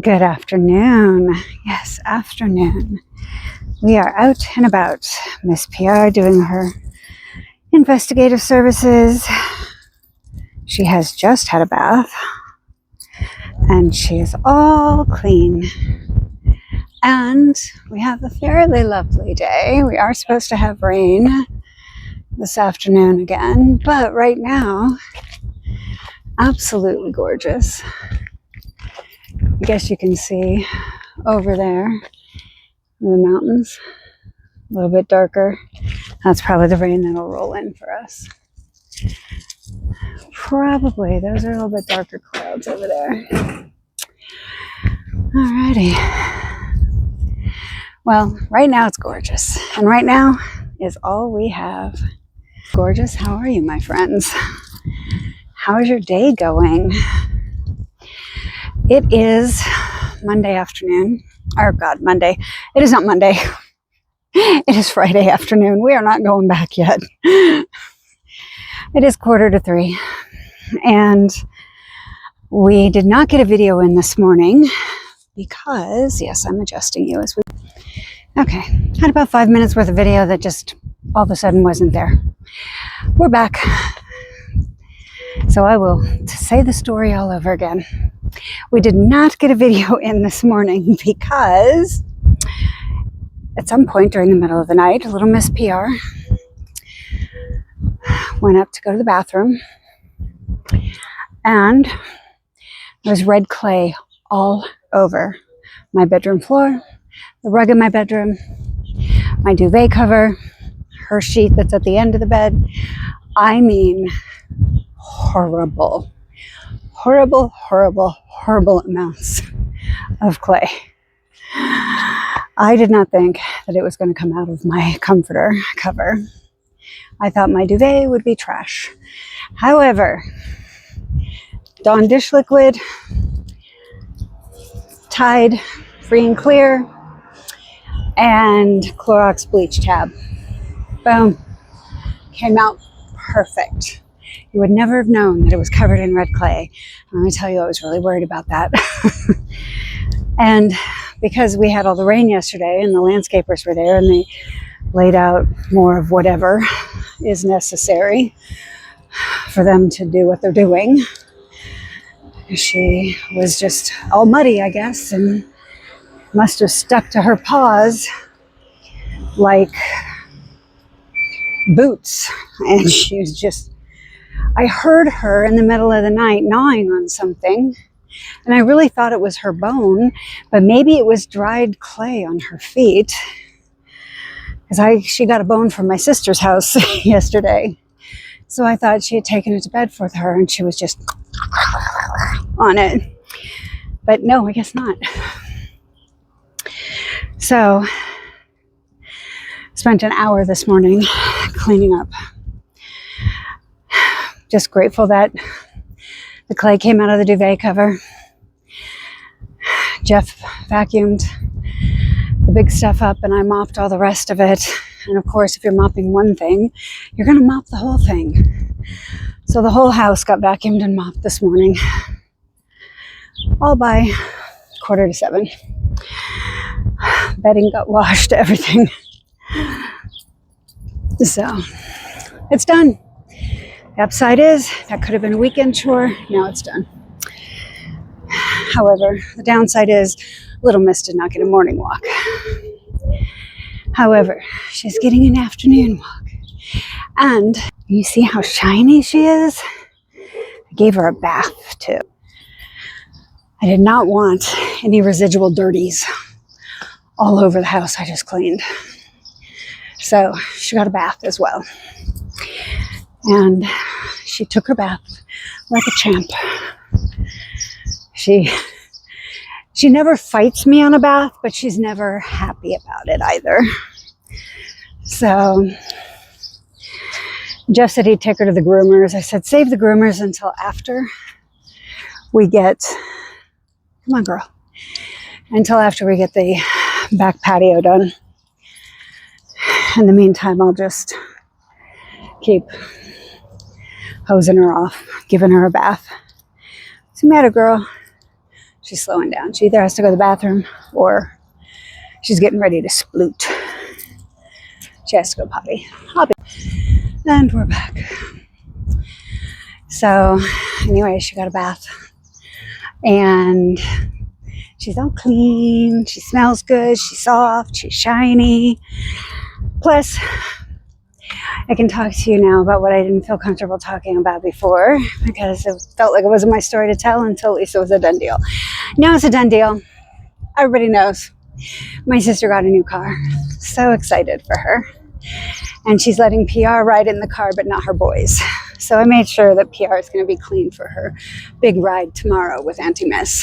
Good afternoon. Yes, afternoon. We are out and about. Miss Pyaar doing her investigative services. She has just had a bath and she is all clean. And we have a fairly lovely day. We are supposed to have rain this afternoon again, but right now, absolutely gorgeous. I guess you can see over there in the mountains, a little bit darker. That's probably the rain that'll roll in for us. Probably. Those are a little bit darker clouds over there. Alrighty. Well, right now it's gorgeous. And right now is all we have. Gorgeous. How are you, my friends? How's your day going? It is Monday afternoon. Oh God, Monday. It is not Monday. It is Friday afternoon. We are not going back yet. It is 2:45. And we did not get a video in this morning because, yes, I'm adjusting you as we... Okay, had about 5 minutes worth of video that just all of a sudden wasn't there. We're back. So I will say the story all over again. We did not get a video in this morning because at some point during the middle of the night, little Miss Pyaar went up to go to the bathroom and there was red clay all over my bedroom floor, the rug in my bedroom, my duvet cover, her sheet that's at the end of the bed. I mean, horrible, horrible, horrible, horrible amounts of clay. I did not think that it was going to come out of my comforter cover. I thought my duvet would be trash. However, Dawn dish liquid, Tide free and clear, and Clorox bleach tab. Boom. Came out perfect. You would never have known that it was covered in red clay. I'm going to tell you, I was really worried about that. And because we had all the rain yesterday and the landscapers were there and they laid out more of whatever is necessary for them to do what they're doing. She was just all muddy, I guess, and must have stuck to her paws like boots. And she was just, I heard her in the middle of the night gnawing on something. And I really thought it was her bone, but maybe it was dried clay on her feet. Because she got a bone from my sister's house yesterday. So I thought she had taken it to bed with her and she was just on it. But no, I guess not. So, spent an hour this morning cleaning up. Just grateful that the clay came out of the duvet cover. Jeff vacuumed the big stuff up and I mopped all the rest of it. And of course, if you're mopping one thing, you're going to mop the whole thing. So the whole house got vacuumed and mopped this morning. All by 6:45. Bedding got washed, everything. So, it's done. The upside is, that could have been a weekend chore. Now it's done. However, the downside is, little Miss did not get a morning walk. However, she's getting an afternoon walk. And you see how shiny she is? I gave her a bath too. I did not want any residual dirties all over the house I just cleaned. So she got a bath as well. And she took her bath like a champ. She never fights me on a bath, but she's never happy about it either. So Jeff said he'd take her to the groomers. I said, save the groomers until after we get, come on girl, until after we get the back patio done. In the meantime, I'll just keep hosing her off, giving her a bath. What's the matter, girl? she's slowing down. She either has to go to the bathroom or she's getting ready to sploot. She has to go potty. And we're back. So anyway, she got a bath and she's all clean. She smells good. She's soft. She's shiny. Plus, I can talk to you now about what I didn't feel comfortable talking about before because it felt like it wasn't my story to tell until at least it was a done deal. Now it's a done deal. Everybody knows. My sister got a new car. So excited for her. And she's letting Pyaar ride in the car, but not her boys. So I made sure that Pyaar is going to be clean for her big ride tomorrow with Auntie Miss.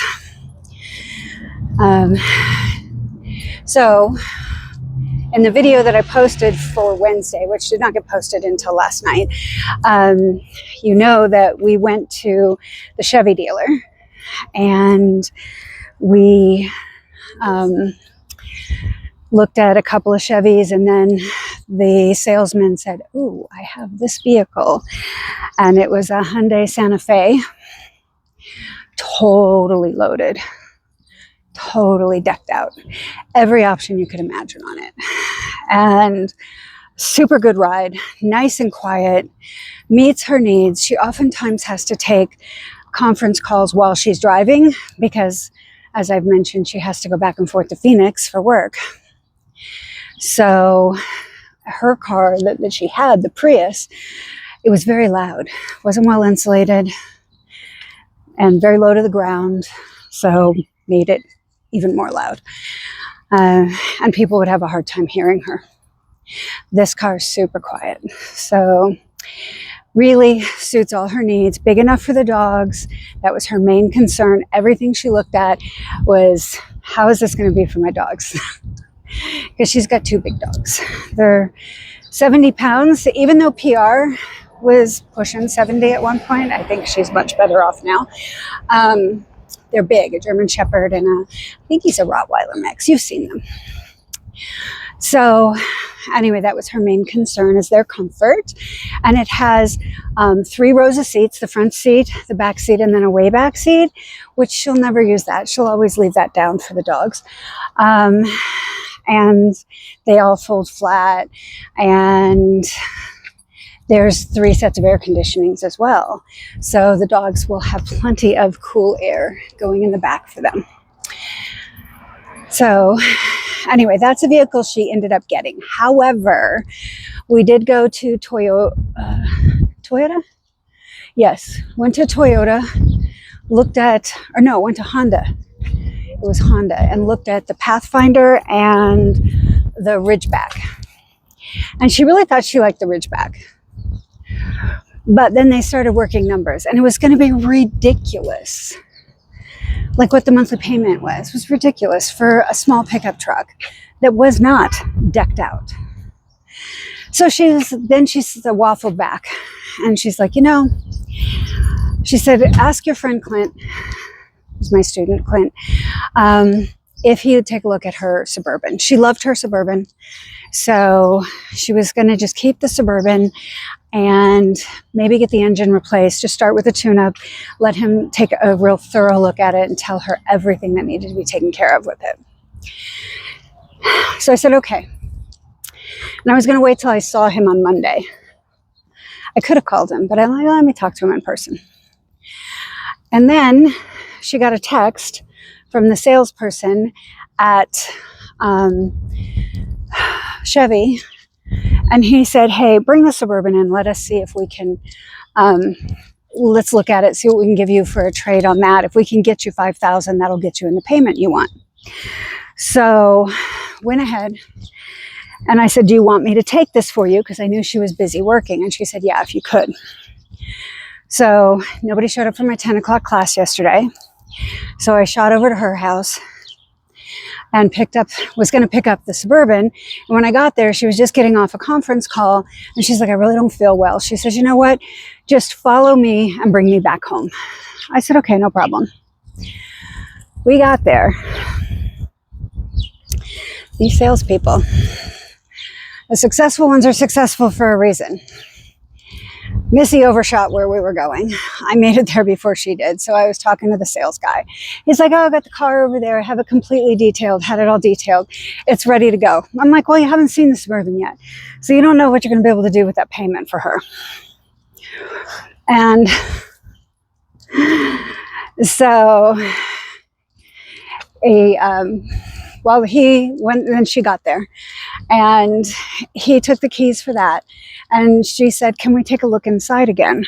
So in the video that I posted for Wednesday, which did not get posted until last night, you know that we went to the Chevy dealer and we looked at a couple of Chevys, and then the salesman said, "Ooh, I have this vehicle." And it was a Hyundai Santa Fe, totally loaded, totally decked out. Every option you could imagine on it. And super good ride, nice and quiet, meets her needs. She oftentimes has to take conference calls while she's driving because, as I've mentioned, she has to go back and forth to Phoenix for work. So her car that she had, the Prius, it was very loud, wasn't well insulated, and very low to the ground, so made it even more loud. And people would have a hard time hearing her. This car is super quiet, so really suits all her needs. Big enough for the dogs. That was her main concern. Everything she looked at was, how is this going to be for my dogs? Because she's got two big dogs. They're 70 pounds. Even though Pyaar was pushing 70 at one point, I think she's much better off now. They're big, a German Shepherd and I think he's a Rottweiler mix. You've seen them. So anyway, that was her main concern, is their comfort. And it has 3 rows of seats, the front seat, the back seat, and then a way back seat, which she'll never use that. She'll always leave that down for the dogs. And they all fold flat, and there's 3 sets of air conditionings as well. So the dogs will have plenty of cool air going in the back for them. So anyway, that's a vehicle she ended up getting. However, we did go to Toyota? Yes, went to Toyota, went to Honda. It was Honda, and looked at the Pathfinder and the Ridgeback. And she really thought she liked the Ridgeback. But then they started working numbers, and it was going to be ridiculous. Like what the monthly payment was ridiculous for a small pickup truck that was not decked out. So she waffled back, and she's like, she said, ask your friend Clint, who's my student, Clint, if he would take a look at her Suburban. She loved her Suburban, so she was going to just keep the Suburban and maybe get the engine replaced, just start with a tune-up, let him take a real thorough look at it and tell her everything that needed to be taken care of with it. So I said, okay. And I was going to wait till I saw him on Monday. I could have called him, but I'm like, let me talk to him in person. And then she got a text from the salesperson at Chevy, and he said, hey, bring the Suburban in. Let us see if we can, let's look at it, see what we can give you for a trade on that. If we can get you $5,000, that'll get you in the payment you want. So went ahead, and I said, do you want me to take this for you? Because I knew she was busy working. And she said, yeah, if you could. So nobody showed up for my 10 o'clock class yesterday. So I shot over to her house and was going to pick up the Suburban. And when I got there, she was just getting off a conference call, and she's like, I really don't feel well. She says, you know what? Just follow me and bring me back home. I said, okay, no problem. We got there. These salespeople, the successful ones are successful for a reason. Missy overshot where we were going. I made it there before she did. So I was talking to the sales guy. He's like, oh, I got the car over there. I have it completely detailed, had it all detailed. It's ready to go. I'm like, well, you haven't seen the Suburban yet. So you don't know what you're going to be able to do with that payment for her. And so then she got there and he took the keys for that. And she said, can we take a look inside again?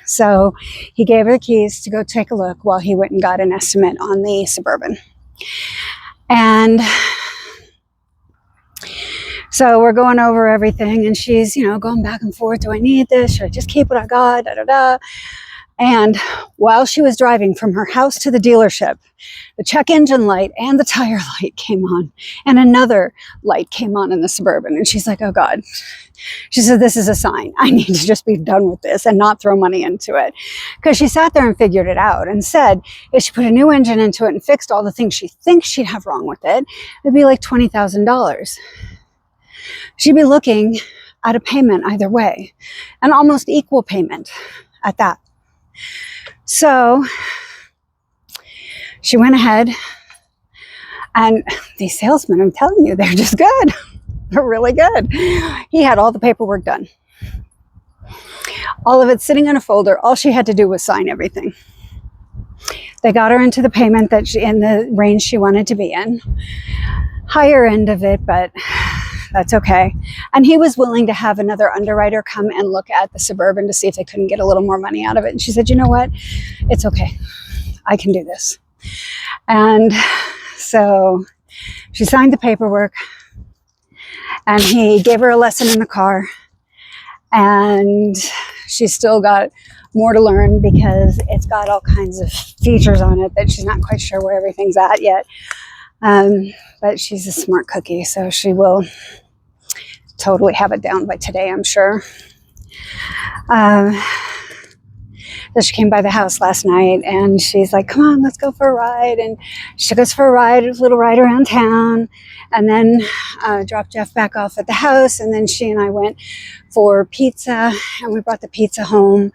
So he gave her the keys to go take a look while he went and got an estimate on the Suburban. And so we're going over everything and she's, going back and forth. Do I need this? Should I just keep what I got? Da, da, da. And while she was driving from her house to the dealership, the check engine light and the tire light came on and another light came on in the Suburban. And she's like, oh God. She said, this is a sign. I need to just be done with this and not throw money into it. Because she sat there and figured it out and said, if she put a new engine into it and fixed all the things she thinks she'd have wrong with it, it'd be like $20,000. She'd be looking at a payment either way, an almost equal payment at that. So she went ahead, and these salesmen, I'm telling you, they're just good. They're really good. He had all the paperwork done. All of it sitting in a folder. All she had to do was sign everything. They got her into the payment that in the range she wanted to be in. Higher end of it, but that's okay. And he was willing to have another underwriter come and look at the Suburban to see if they couldn't get a little more money out of it. And she said, you know what? It's okay. I can do this. And so she signed the paperwork and he gave her a lesson in the car. And she's still got more to learn because it's got all kinds of features on it that she's not quite sure where everything's at yet. But she's a smart cookie, so she will totally have it down by today, I'm sure. So she came by the house last night and she's like, come on, let's go for a ride. And she took us for a ride, a little ride around town, and then dropped Jeff back off at the house. And then she and I went for pizza and we brought the pizza home.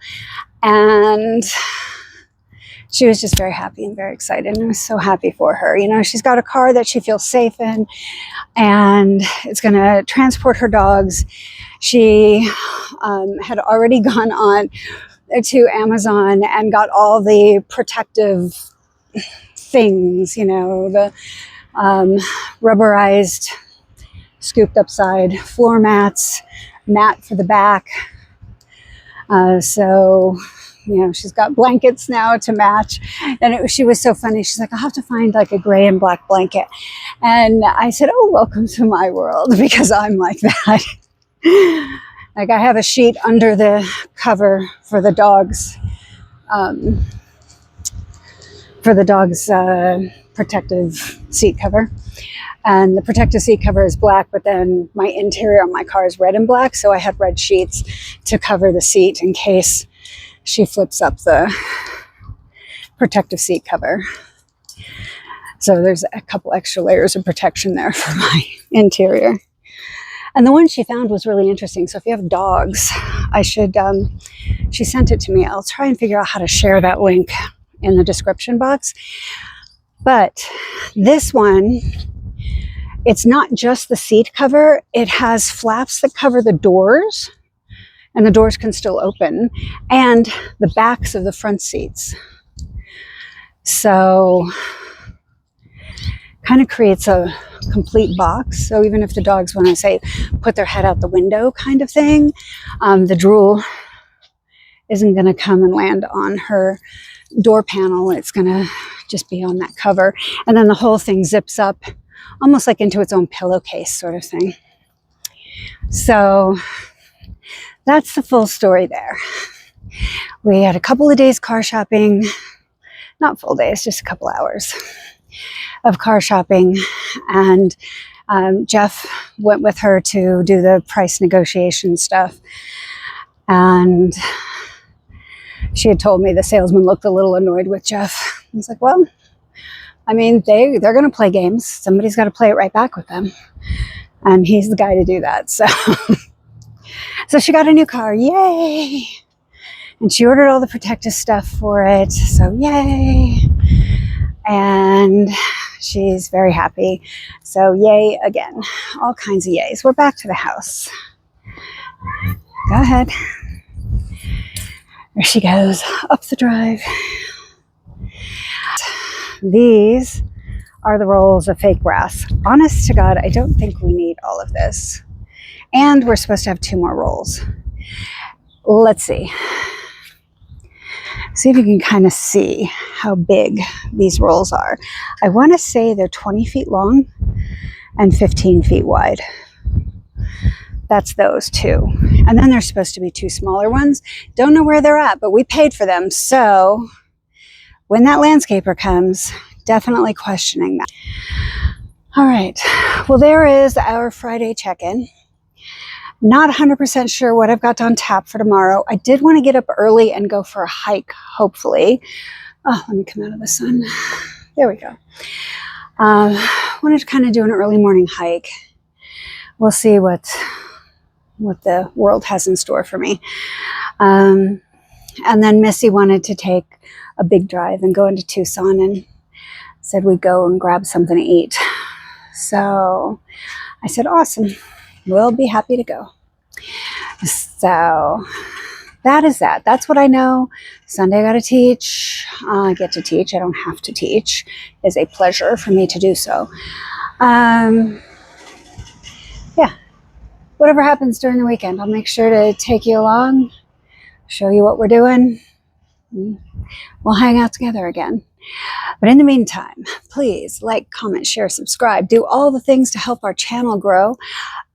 And she was just very happy and very excited. And I was so happy for her. She's got a car that she feels safe in and it's going to transport her dogs. She had already gone on to Amazon and got all the protective things, the rubberized, scooped up side floor mats, mat for the back. So she's got blankets now to match. And she was so funny. She's like, I'll have to find like a gray and black blanket. And I said, oh, welcome to my world, because I'm like that. Like I have a sheet under the cover for the dog's protective seat cover. And the protective seat cover is black, but then my interior on my car is red and black. So I had red sheets to cover the seat in case she flips up the protective seat cover. So there's a couple extra layers of protection there for my interior. And the one she found was really interesting. So if you have dogs, she sent it to me. I'll try and figure out how to share that link in the description box. But this one, it's not just the seat cover. It has flaps that cover the doors, and the doors can still open, and the backs of the front seats. So kind of creates a complete box. So even if the dogs want to say put their head out the window kind of thing, the drool isn't going to come and land on her door panel. It's going to just be on that cover. And then the whole thing zips up almost like into its own pillowcase sort of thing. So that's the full story there. We had a couple of days car shopping, not full days, just a couple hours of car shopping. And Jeff went with her to do the price negotiation stuff. And she had told me the salesman looked a little annoyed with Jeff. I was like, well, I mean, they're going to play games. Somebody's got to play it right back with them. And he's the guy to do that. So, so she got a new car. Yay. And she ordered all the protective stuff for it, so yay. And she's very happy. So yay again. All kinds of yays. We're back to the house. Go ahead. There she goes, up the drive. These are the rolls of fake brass. Honest to God, I don't think we need all of this. And we're supposed to have 2 more rolls. Let's see. See if you can kind of see how big these rolls are. I want to say they're 20 feet long and 15 feet wide. That's those 2. And then there's supposed to be 2 smaller ones. Don't know where they're at, but we paid for them. So when that landscaper comes, definitely questioning that. All right. Well, there is our Friday check-in. Not 100% sure what I've got on tap for tomorrow. I did want to get up early and go for a hike, hopefully. Oh, let me come out of the sun. There we go. Wanted to kind of do an early morning hike. We'll see what the world has in store for me. And then Missy wanted to take a big drive and go into Tucson, and said we'd go and grab something to eat. So I said, awesome. We'll be happy to go. So that is that. That's what I know. Sunday I got to teach. I get to teach. I don't have to teach. It's a pleasure for me to do so. Yeah. Whatever happens during the weekend, I'll make sure to take you along, show you what we're doing. We'll hang out together again. But in the meantime, please like, comment, share, subscribe. Do all the things to help our channel grow.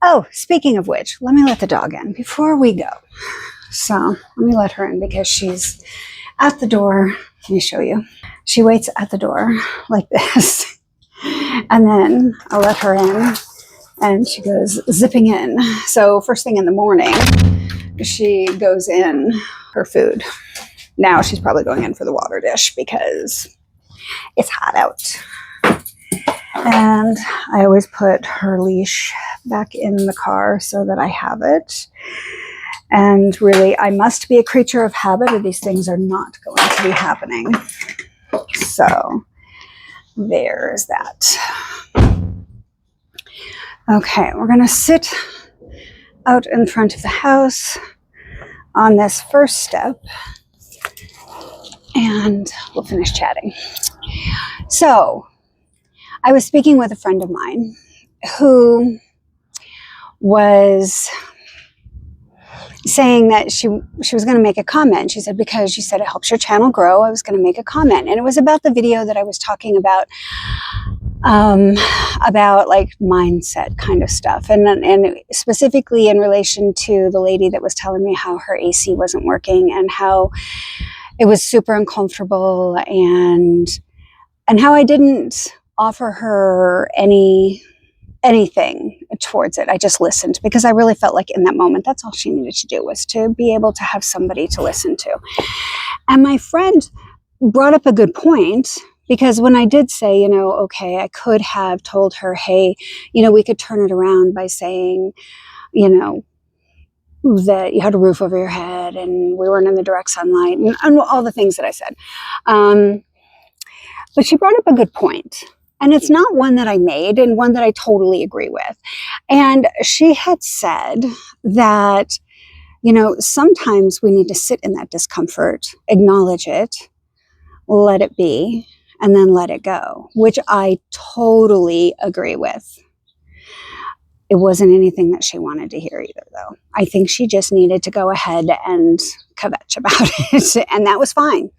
Oh, speaking of which, let me let the dog in before we go. So let me let her in because she's at the door. Let me show you. She waits at the door like this. And then I'll let her in and she goes zipping in. So first thing in the morning, she goes in her food. Now she's probably going in for the water dish because it's hot out. And I always put her leash back in the car so that I have it. And really, I must be a creature of habit or these things are not going to be happening. So there's that. Okay, we're going to sit out in front of the house on this first step. And we'll finish chatting. So, I was speaking with a friend of mine who was saying that she was going to make a comment. She said, because you said it helps your channel grow, I was going to make a comment. And it was about the video that I was talking about like mindset kind of stuff. And specifically in relation to the lady that was telling me how her AC wasn't working and how it was super uncomfortable and how I didn't offer her anything towards it. I just listened because I really felt like in that moment, that's all she needed to do was to be able to have somebody to listen to. And my friend brought up a good point because when I did say, okay, I could have told her, hey, we could turn it around by saying, that you had a roof over your head and we weren't in the direct sunlight and all the things that I said. But she brought up a good point. And it's not one that I made and one that I totally agree with. And she had said that, sometimes we need to sit in that discomfort, acknowledge it, let it be, and then let it go, which I totally agree with. It wasn't anything that she wanted to hear either, though. I think she just needed to go ahead and kvetch about it, and that was fine.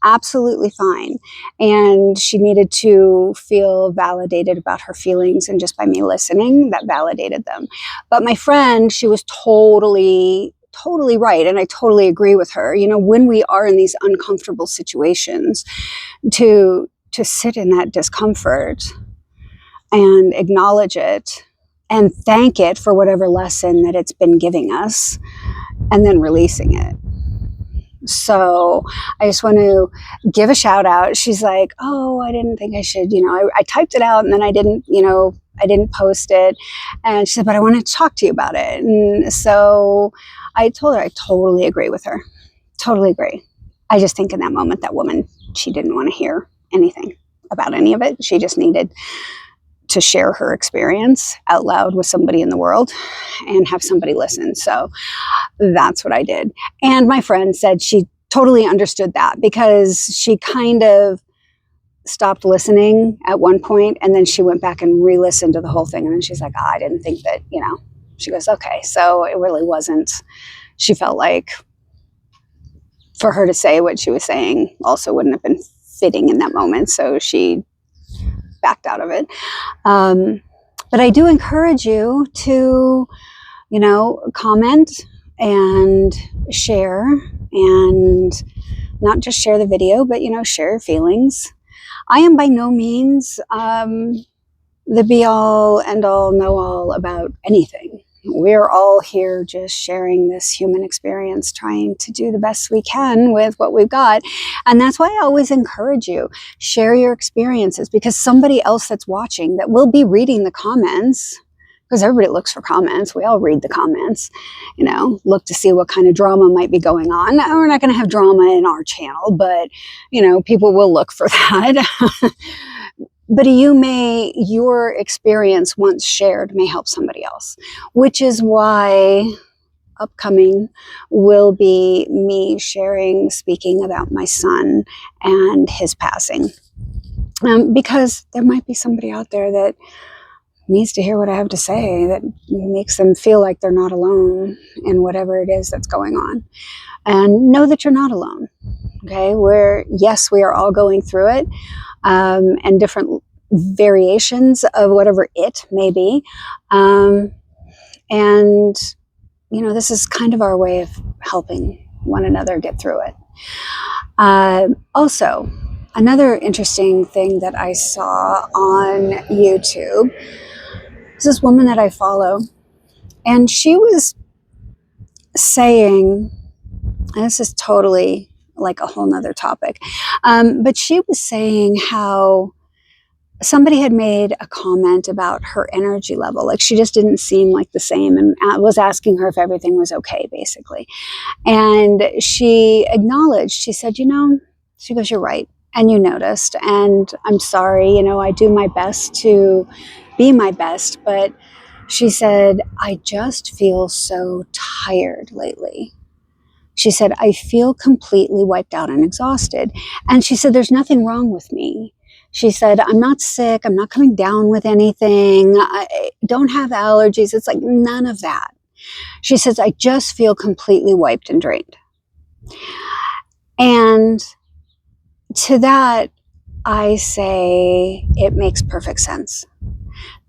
Absolutely fine. And she needed to feel validated about her feelings, and just by me listening, that validated them. But my friend, she was totally right, and I totally agree with her. When we are in these uncomfortable situations, to sit in that discomfort and acknowledge it and thank it for whatever lesson that it's been giving us, and then releasing it. So I just want to give a shout out. She's like, oh, I didn't think I should, I typed it out and then I didn't post it. And she said, but I wanted to talk to you about it. And so I told her I totally agree with her. totally agree. I just think in that moment, that woman, she didn't want to hear anything about any of it. She just needed to share her experience out loud with somebody in the world and have somebody listen. So that's what I did. And my friend said she totally understood that, because she kind of stopped listening at one point, and then she went back and re-listened to the whole thing. And then she's like, I didn't think that, she goes, okay. So it really wasn't, she felt like for her to say what she was saying also wouldn't have been fitting in that moment. So she backed out of it. But I do encourage you to, comment and share, and not just share the video, but, share your feelings. I am by no means the be all, end all, know all about anything. We're all here just sharing this human experience, trying to do the best we can with what we've got. And that's why I always encourage you, share your experiences, because somebody else that's watching that will be reading the comments, because everybody looks for comments. We all read the comments, look to see what kind of drama might be going on. Now, we're not going to have drama in our channel, but, people will look for that. But your experience once shared may help somebody else, which is why upcoming will be me speaking about my son and his passing. Because there might be somebody out there that needs to hear what I have to say, that makes them feel like they're not alone in whatever it is that's going on. And know that you're not alone. Okay, we are all going through it, and different variations of whatever it may be. And, this is kind of our way of helping one another get through it. Also, another interesting thing that I saw on YouTube is this woman that I follow, and she was saying, and this is totally like a whole nother topic, but she was saying how somebody had made a comment about her energy level. Like, she just didn't seem like the same, and was asking her if everything was okay, basically. And she acknowledged, she said, she goes, you're right. And you noticed, and I'm sorry, I do my best to be my best, but she said, I just feel so tired lately. She said, I feel completely wiped out and exhausted. And she said, there's nothing wrong with me. She said, I'm not sick. I'm not coming down with anything. I don't have allergies. It's like none of that. She says, I just feel completely wiped and drained. And to that, I say it makes perfect sense.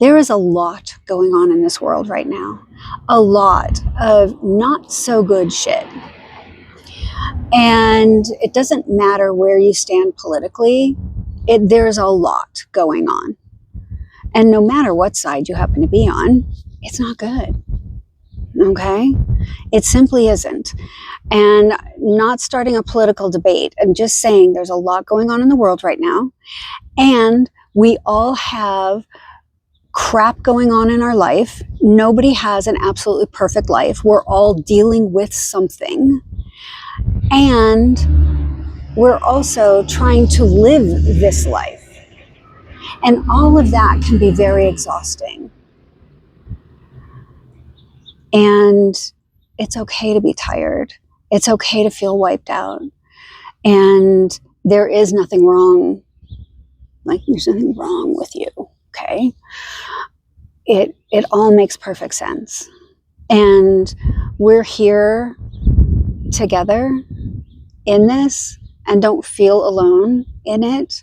There is a lot going on in this world right now. A lot of not so good shit. And it doesn't matter where you stand politically. There's a lot going on. And no matter what side you happen to be on, it's not good. Okay? It simply isn't. And not starting a political debate. I'm just saying there's a lot going on in the world right now. And we all have crap going on in our life. Nobody has an absolutely perfect life. We're all dealing with something. And we're also trying to live this life. And all of that can be very exhausting. And it's okay to be tired. It's okay to feel wiped out. And there is nothing wrong. There's nothing wrong with you, okay? It all makes perfect sense. And we're here together in this, and don't feel alone in it,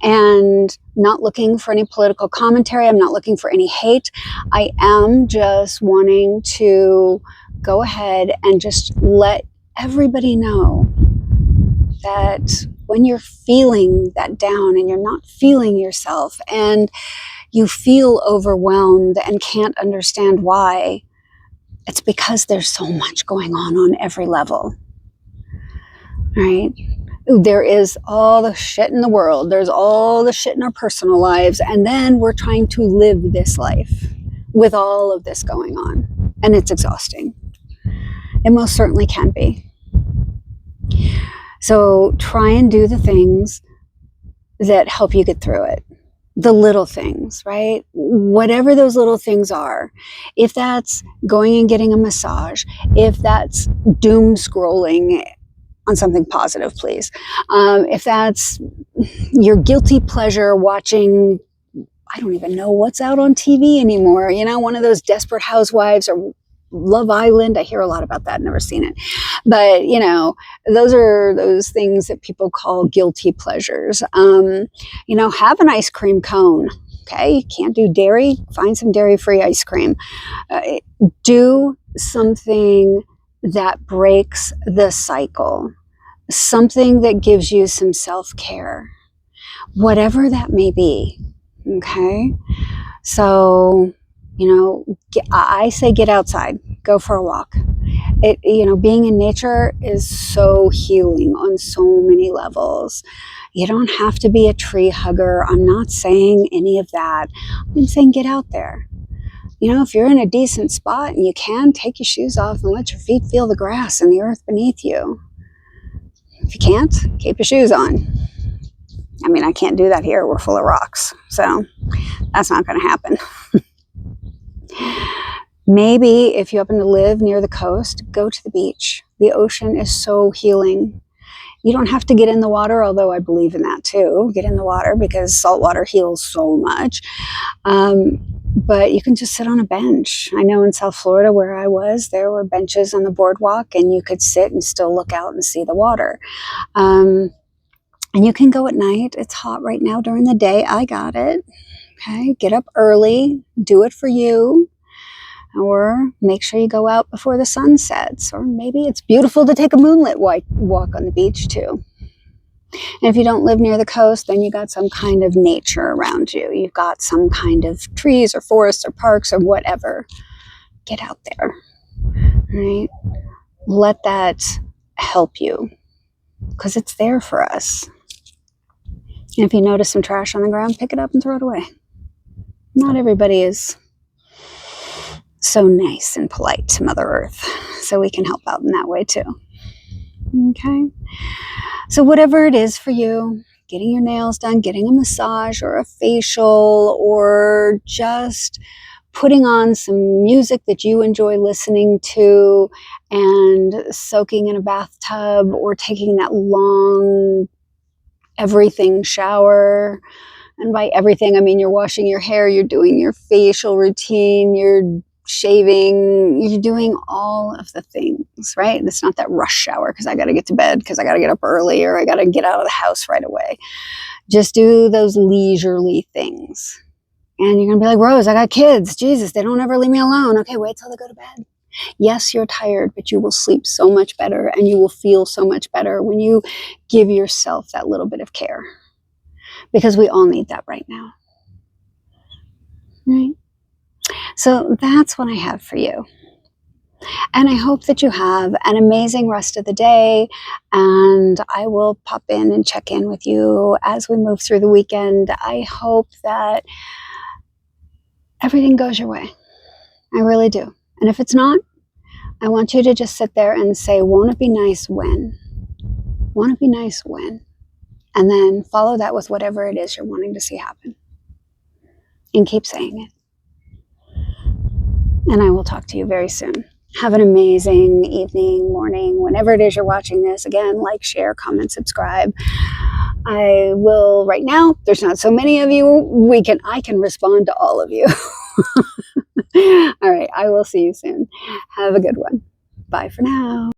and not looking for any political commentary. I'm not looking for any hate. I am just wanting to go ahead and just let everybody know that when you're feeling that down and you're not feeling yourself and you feel overwhelmed and can't understand why, it's because there's so much going on every level, right? There is all the shit in the world. There's all the shit in our personal lives. And then we're trying to live this life with all of this going on. And it's exhausting. It most certainly can be. So try and do the things that help you get through it. The little things, right? Whatever those little things are. If that's going and getting a massage, if that's doom scrolling on something positive, please. If that's your guilty pleasure watching, I don't even know what's out on TV anymore. You know, one of those Desperate Housewives or Love Island. I hear a lot about that. Never seen it. But, you know, those are those things that people call guilty pleasures. You know, have an ice cream cone. Okay. You can't do dairy. Find some dairy-free ice cream. Do something that breaks the cycle. Something that gives you some self-care. Whatever that may be. Okay. So, you know, I say get outside, go for a walk. You know, being in nature is so healing on so many levels. You don't have to be a tree hugger. I'm not saying any of that. I'm saying get out there. You know, if you're in a decent spot and you can, take your shoes off and let your feet feel the grass and the earth beneath you. If you can't, keep your shoes on. I mean, I can't do that here. We're full of rocks. So that's not going to happen. Maybe if you happen to live near the coast, go to the beach. The ocean is so healing. You don't have to get in the water, although I believe in that too. Get in the water because salt water heals so much. But you can just sit on a bench. I know in South Florida where I was, there were benches on the boardwalk and you could sit and still look out and see the water. And you can go at night. It's hot right now during the day. I got it. Okay, get up early. Do it for you. Or make sure you go out before the sun sets. Or maybe it's beautiful to take a moonlit walk on the beach too. And if you don't live near the coast, then you got some kind of nature around you. You've got some kind of trees or forests or parks or whatever. Get out there. Right? Let that help you. Because it's there for us. And if you notice some trash on the ground, pick it up and throw it away. Not everybody is so nice and polite to Mother Earth. So we can help out in that way too. Okay? So whatever it is for you, getting your nails done, getting a massage or a facial, or just putting on some music that you enjoy listening to and soaking in a bathtub, or taking that long everything shower. And by everything, I mean you're washing your hair, you're doing your facial routine, you're shaving, you're doing all of the things, right? It's not that rush shower because I got to get to bed because I got to get up early or I got to get out of the house right away. Just do those leisurely things. And you're going to be like, Rose, I got kids. Jesus, they don't ever leave me alone. Okay, wait till they go to bed. Yes, you're tired, but you will sleep so much better and you will feel so much better when you give yourself that little bit of care. Because we all need that right now. Right? So that's what I have for you. And I hope that you have an amazing rest of the day. And I will pop in and check in with you as we move through the weekend. I hope that everything goes your way. I really do. And if it's not, I want you to just sit there and say, won't it be nice when? Won't it be nice when? And then follow that with whatever it is you're wanting to see happen. And keep saying it. And I will talk to you very soon. Have an amazing evening, morning, whenever it is you're watching this. Again, like, share, comment, subscribe. I will, right now, there's not so many of you, I can respond to all of you. All right, I will see you soon. Have a good one. Bye for now.